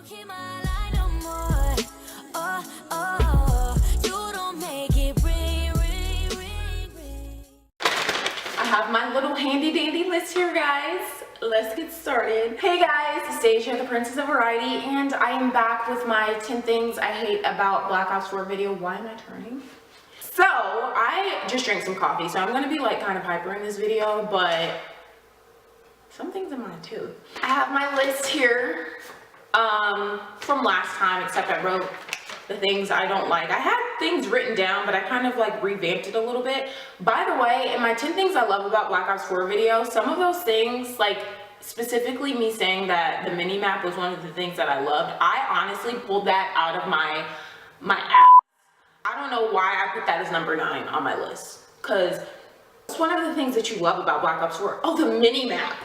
keep my line no more. Oh, oh, you don't make it ring, ring, ring, ring. I have my little handy dandy list here, guys. Let's get started. Hey guys, it's Deja, the Princess of Variety, and I am back with my 10 things I hate about Black Ops 4 video. Why am I turning? So, I just drank some coffee, so I'm gonna be like kind of hyper in this video, but something's in my tooth. I have my list here from last time, except I wrote the things I don't like. I had things written down, but I kind of like revamped it a little bit. By the way, in my 10 things I love about Black Ops 4 video, some of those things, like specifically me saying that the mini map was one of the things that I loved, I honestly pulled that out of my ass. I don't know why I put that as number 9 on my list, because it's one of the things that you love about Black Ops 4. Oh, the mini map.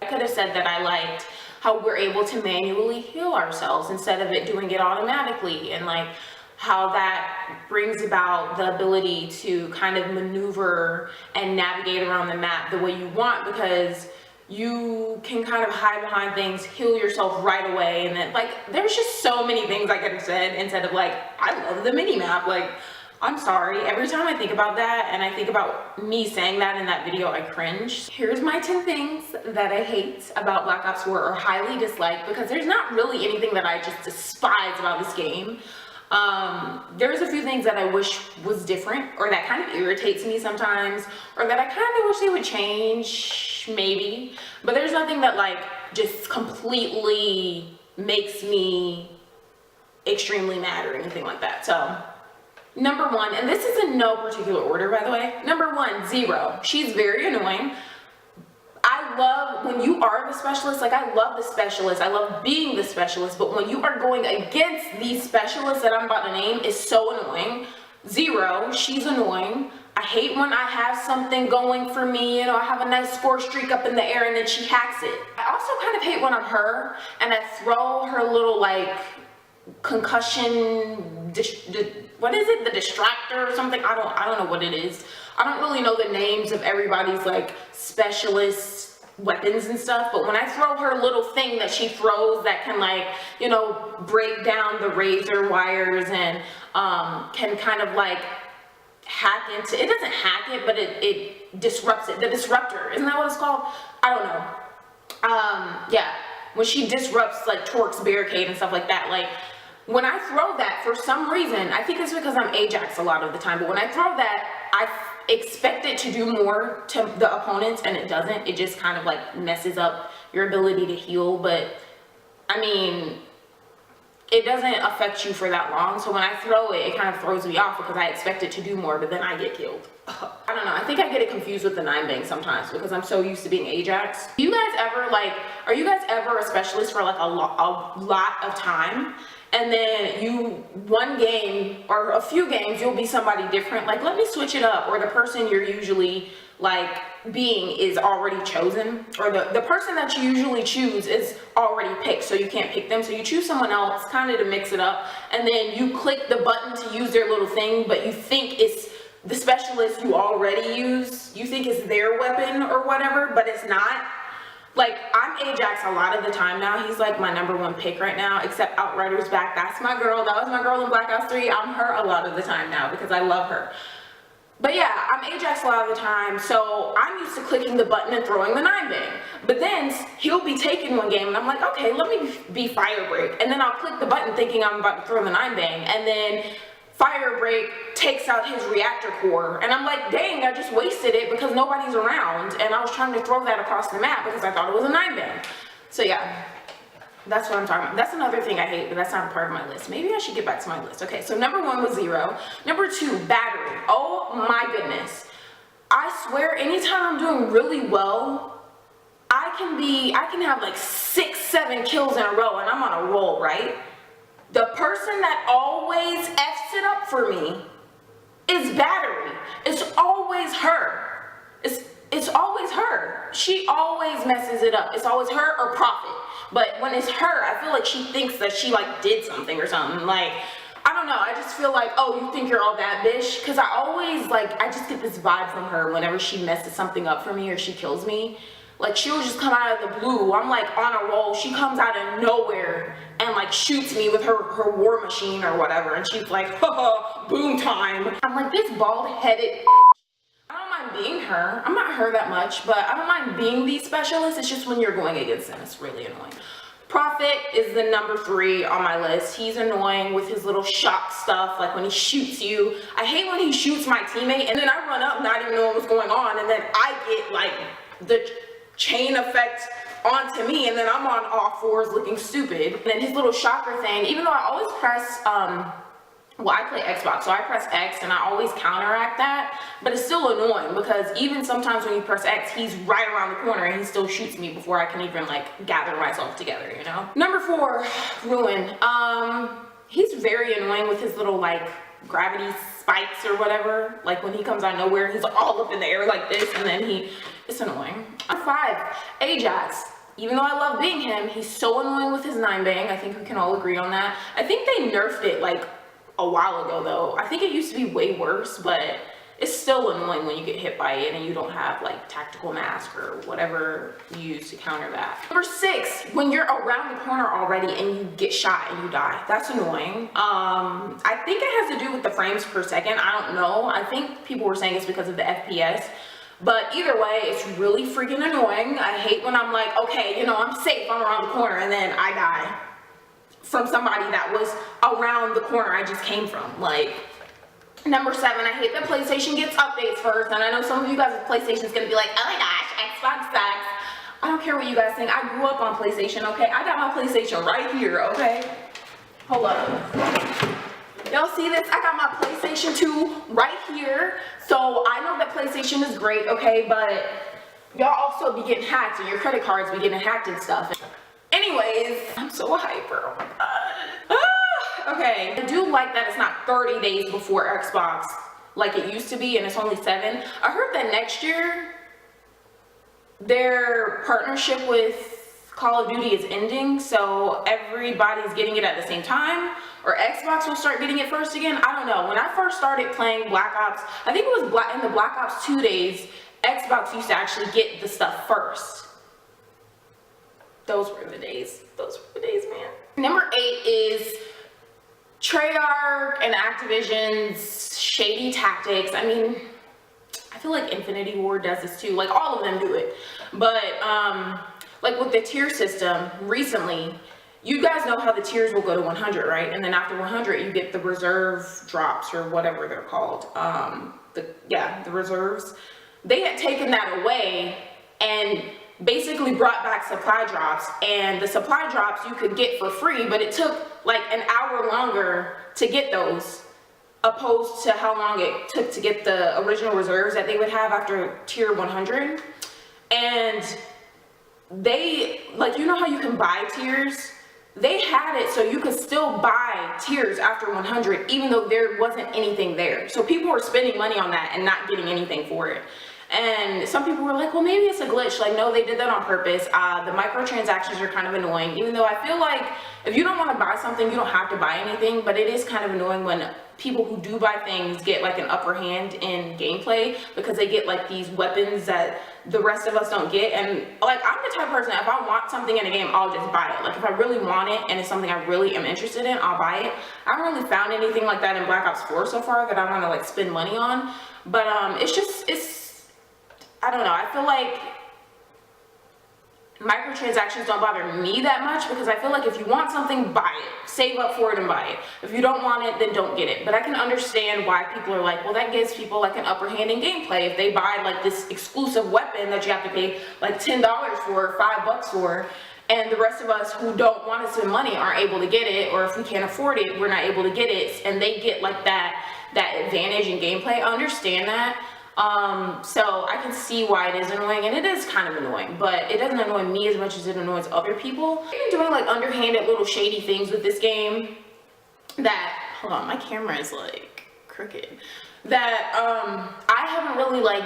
I could have said that I liked how we're able to manually heal ourselves instead of it doing it automatically, and like how that brings about the ability to kind of maneuver and navigate around the map the way you want, because you can kind of hide behind things, heal yourself right away, and then like there's just so many things I could have said instead of like, I love the mini map. Like, I'm sorry, every time I think about that and I think about me saying that in that video, I cringe. Here's my 10 things that I hate about Black Ops 4 or highly dislike, because there's not really anything that I just despise about this game. There's a few things that I wish was different, or that kind of irritates me sometimes, or that I kind of wish they would change, maybe. But there's nothing that like just completely makes me extremely mad or anything like that. So, number 1, and this is in no particular order, by the way. Number 1, Zero. She's very annoying. I love when you are the specialist, like I love the specialist, I love being the specialist, but when you are going against these specialists that I'm about to name, is so annoying. Zero, she's annoying. I hate when I have something going for me, you know, I have a nice score streak up in the air and then she hacks it. I also kind of hate when I'm her and I throw her little like concussion, what is it, the distractor or something? I don't know what it is. I don't really know the names of everybody's like specialist weapons and stuff, but when I throw her little thing that she throws that can like, you know, break down the razor wires and can kind of like hack into, it doesn't hack it, but it disrupts it. The disruptor, isn't that what it's called? I don't know. Yeah, when she disrupts like Torque's barricade and stuff like that, like when I throw that, for some reason, I think it's because I'm Ajax a lot of the time, but when I throw that, I expect it to do more to the opponents, and it doesn't. It just kind of like messes up your ability to heal, but I mean, it doesn't affect you for that long, so when I throw it, it kind of throws me off because I expect it to do more, but then I get killed. I don't know, I think I get it confused with the 9-bang sometimes because I'm so used to being Ajax. Do you guys ever like, are you guys ever a specialist for like a lot of time? And then one game or a few games, you'll be somebody different. Like, let me switch it up. Or the person you're usually like being is already chosen. Or the person that you usually choose is already picked, so you can't pick them. So you choose someone else kind of to mix it up. And then you click the button to use their little thing, but you think it's the specialist you already use. You think it's their weapon or whatever, but it's not. Like, I'm Ajax a lot of the time now. He's like my number 1 pick right now, except Outrider's back. That's my girl. That was my girl in Black Ops 3. I'm her a lot of the time now because I love her. But yeah, I'm Ajax a lot of the time, so I'm used to clicking the button and throwing the 9-bang. But then he'll be taking one game and I'm like, okay, let me be Firebreak. And then I'll click the button thinking I'm about to throw the 9-bang. And then Firebreak takes out his reactor core, and I'm like, dang, I just wasted it because nobody's around, and I was trying to throw that across the map because I thought it was a 9-bang. So yeah, that's what I'm talking about. That's another thing I hate, but that's not a part of my list. Maybe I should get back to my list. Okay, so number 1 was Zero. Number 2, Battery. Oh my goodness. I swear, anytime I'm doing really well, I can have like 6, 7 kills in a row, and I'm on a roll, right? The person that always F's it up for me is Battery. It's always her. It's always her. She always messes it up. It's always her or Prophet. But when it's her, I feel like she thinks that she like did something or something. Like, I don't know. I just feel like, oh, you think you're all that bitch? Because I always like, I just get this vibe from her whenever she messes something up for me or she kills me. Like, she'll just come out of the blue. I'm like on a roll. She comes out of nowhere and like shoots me with her war machine or whatever, and she's like, haha, boom time. I'm like, this bald-headed, I don't mind being her. I'm not her that much, but I don't mind being the specialist. It's just when you're going against them, it's really annoying. Prophet is the number 3 on my list. He's annoying with his little shock stuff, like when he shoots you. I hate when he shoots my teammate and then I run up not even knowing what's going on, and then I get like the chain effect onto me, and then I'm on all fours looking stupid. And then his little shocker thing, even though I always press, well, I play Xbox, so I press X and I always counteract that, but it's still annoying because even sometimes when you press X, he's right around the corner and he still shoots me before I can even like gather myself together, you know? Number 4, Ruin. He's very annoying with his little like gravity spikes or whatever. Like when he comes out of nowhere, he's all up in the air like this, and then it's annoying. 5, Ajax. Even though I love being him, he's so annoying with his 9-bang. I think we can all agree on that. I think they nerfed it like a while ago though. I think it used to be way worse, but it's still annoying when you get hit by it and you don't have like tactical mask or whatever you use to counter that. Number 6, when you're around the corner already and you get shot and you die. That's annoying. I think it has to do with the frames per second. I don't know. I think people were saying it's because of the FPS. But either way, it's really freaking annoying. I hate when I'm like, okay, you know, I'm safe, I'm around the corner, and then I die from somebody that was around the corner I just came from. Like, number 7, I hate that PlayStation gets updates first, and I know some of you guys with PlayStation is gonna be like, oh my gosh, Xbox sucks. I don't care what you guys think. I grew up on PlayStation, okay? I got my PlayStation right here, okay? Hold up. Y'all see this? I got my PlayStation 2 right here. So I know that PlayStation is great, okay? But y'all also be getting hacked and your credit cards be getting hacked and stuff. Anyways, I'm so hyper. Oh my god. Okay. I do like that it's not 30 days before Xbox like it used to be, and it's only 7. I heard that next year their partnership with Call of Duty is ending, so everybody's getting it at the same time, or Xbox will start getting it first again. I don't know. When I first started playing Black Ops, I think it was in the Black Ops 2 days, Xbox used to actually get the stuff first. Those were the days. Those were the days, man. Number 8 is Treyarch and Activision's shady tactics. I mean, I feel like Infinity Ward does this too. Like, all of them do it. But, like with the tier system, recently, you guys know how the tiers will go to 100, right? And then after 100, you get the reserve drops or whatever they're called. The reserves. They had taken that away and basically brought back supply drops. And the supply drops you could get for free, but it took like an hour longer to get those, opposed to how long it took to get the original reserves that they would have after tier 100. And they, like, you know how you can buy tiers? They had it so you could still buy tiers after 100 even though there wasn't anything there. So people were spending money on that and not getting anything for it. And some people were like, well, maybe it's a glitch. Like, no, they did that on purpose. The microtransactions are kind of annoying, even though I feel like if you don't want to buy something, you don't have to buy anything, but it is kind of annoying when people who do buy things get like an upper hand in gameplay because they get like these weapons that the rest of us don't get. And like, I'm the type of person, if I want something in a game, I'll just buy it. Like, if I really want it and it's something I really am interested in, I'll buy it. I haven't really found anything like that in Black Ops 4 so far that I want to like spend money on, but it's I don't know, I feel like microtransactions don't bother me that much because I feel like if you want something, buy it. Save up for it and buy it. If you don't want it, then don't get it. But I can understand why people are like, well, that gives people like an upper hand in gameplay. If they buy like this exclusive weapon that you have to pay like $10 for, $5 for, and the rest of us who don't want to spend money aren't able to get it, or if we can't afford it, we're not able to get it, and they get like that advantage in gameplay. I understand that. So I can see why it is annoying, and it is kind of annoying, but it doesn't annoy me as much as it annoys other people. I've been doing like underhanded little shady things with this game that, hold on, my camera is like crooked, that I haven't really like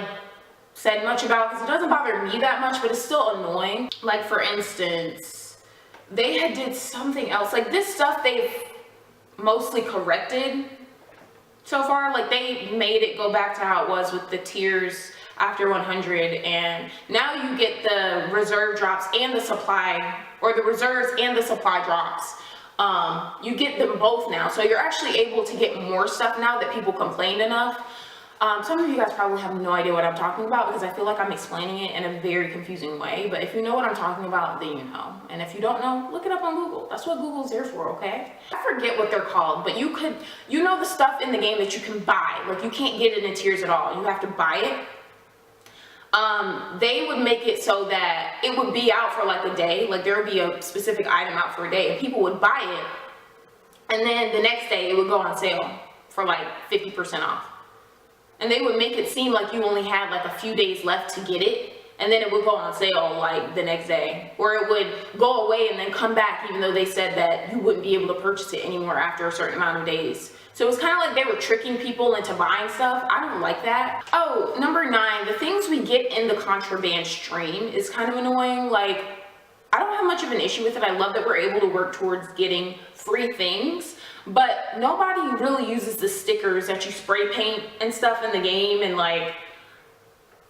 said much about because it doesn't bother me that much, but it's still annoying. Like, for instance, they had did something else, like this stuff they've mostly corrected so far. Like, they made it go back to how it was with the tiers after 100, and now you get the reserve drops and the supply, or the reserves and the supply drops You get them both now, so you're actually able to get more stuff now that people complained enough. Some of you guys probably have no idea what I'm talking about because I feel like I'm explaining it in a very confusing way, but if you know what I'm talking about, then you know. And if you don't know, look it up on Google. That's what Google's there for, okay? I forget what they're called, but you know the stuff in the game that you can buy. Like, you can't get it in tiers at all. You have to buy it. They would make it so that it would be out for like a day. Like, there would be a specific item out for a day and people would buy it. And then the next day it would go on sale for like 50% off. And they would make it seem like you only had like a few days left to get it, and then it would go on sale like the next day, or it would go away and then come back even though they said that you wouldn't be able to purchase it anymore after a certain amount of days. So it was kind of like they were tricking people into buying stuff. I don't like that. Oh, number 9, the things we get in the contraband stream is kind of annoying. Like, I don't have much of an issue with it. I love that we're able to work towards getting free things. But nobody really uses the stickers that you spray paint and stuff in the game, and like,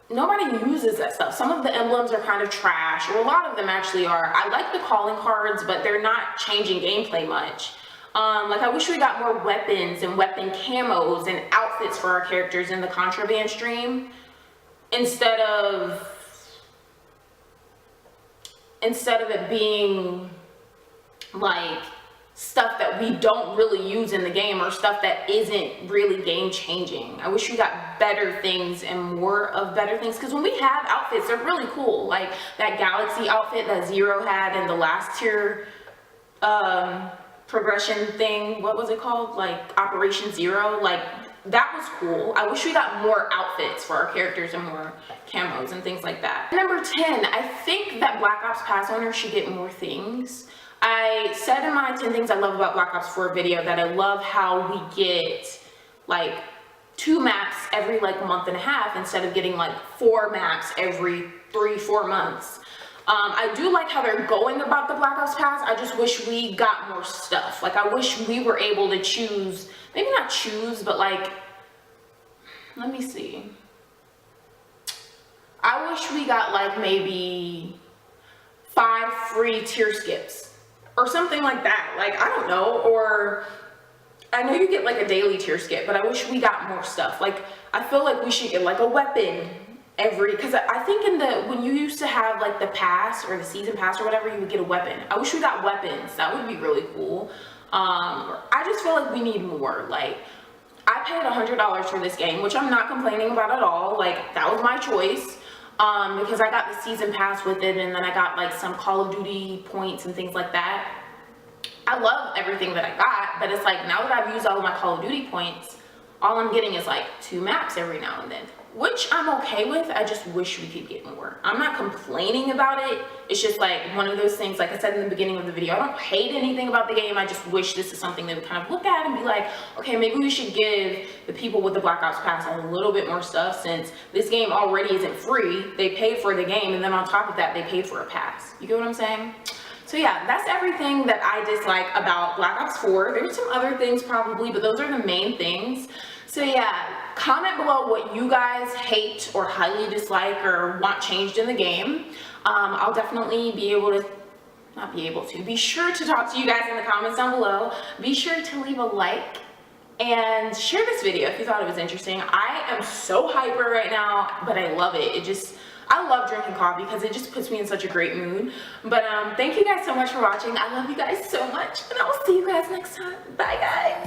nobody uses that stuff. Some of the emblems are kind of trash, or a lot of them actually are. I like the calling cards, but they're not changing gameplay much. Like, I wish we got more weapons and weapon camos and outfits for our characters in the contraband stream, instead of it being like stuff that we don't really use in the game, or stuff that isn't really game changing. I wish we got better things and more of better things, because when we have outfits, they're really cool. Like that galaxy outfit that Zero had in the last tier progression thing, what was it called, like Operation Zero, like that was cool. I wish we got more outfits for our characters and more camos and things like that. Number 10, I think that Black Ops Pass owners should get more things. I said in my 10 things I love about Black Ops 4 video that I love how we get like 2 maps every like month and a half instead of getting like 4 maps every 3-4 months. I do like how they're going about the Black Ops Pass. I just wish we got more stuff. Like, I wish we were able to choose, maybe not choose, but like, let me see. I wish we got like maybe 5 free tier skips or something like that. Like, I don't know, or I know you get like a daily tier skip, but I wish we got more stuff. Like, I feel like we should get like a weapon every, because I think when you used to have like the pass or the season pass or whatever, you would get a weapon. I wish we got weapons. That would be really cool. I just feel like we need more. Like, I paid $100 for this game, which I'm not complaining about at all. Like, that was my choice. Because I got the season pass with it, and then I got like some Call of Duty points and things like that. I love everything that I got, but it's like, now that I've used all of my Call of Duty points, all I'm getting is like 2 maps every now and then, which I'm okay with. I just wish we could get more. I'm not complaining about it. It's just like one of those things, like I said in the beginning of the video, I don't hate anything about the game. I just wish this is something they would kind of look at and be like, okay, maybe we should give the people with the Black Ops Pass a little bit more stuff, since this game already isn't free. They paid for the game, and then on top of that, they paid for a pass. You get what I'm saying? So yeah, that's everything that I dislike about Black Ops 4. There's some other things probably, but those are the main things. So yeah, comment below what you guys hate or highly dislike or want changed in the game. I'll definitely be sure to talk to you guys in the comments down below. Be sure to leave a like and share this video if you thought it was interesting. I am so hyper right now, but I love it. I love drinking coffee because it just puts me in such a great mood. But thank you guys so much for watching. I love you guys so much, and I will see you guys next time. Bye, guys.